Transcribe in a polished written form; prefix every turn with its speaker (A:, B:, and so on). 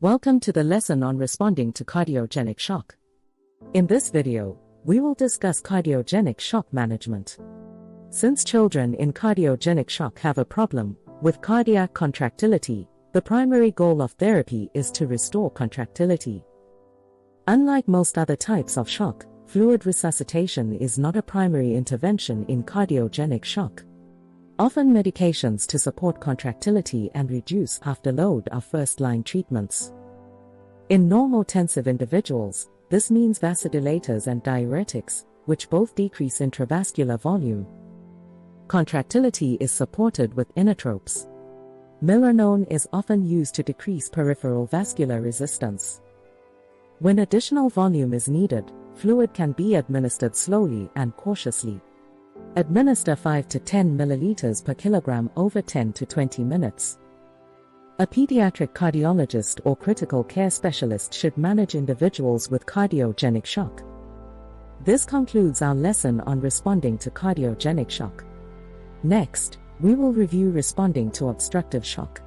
A: Welcome to the lesson on responding to cardiogenic shock. In this video, we will discuss cardiogenic shock management. Since children in cardiogenic shock have a problem with cardiac contractility, the primary goal of therapy is to restore contractility. Unlike most other types of shock, fluid resuscitation is not a primary intervention in cardiogenic shock. Often medications to support contractility and reduce afterload are first-line treatments. In normotensive individuals, this means vasodilators and diuretics, which both decrease intravascular volume. Contractility is supported with inotropes. Milrinone is often used to decrease peripheral vascular resistance. When additional volume is needed, fluid can be administered slowly and cautiously. Administer 5 to 10 milliliters per kilogram over 10 to 20 minutes. A pediatric cardiologist or critical care specialist should manage individuals with cardiogenic shock. This concludes our lesson on responding to cardiogenic shock. Next, we will review responding to obstructive shock.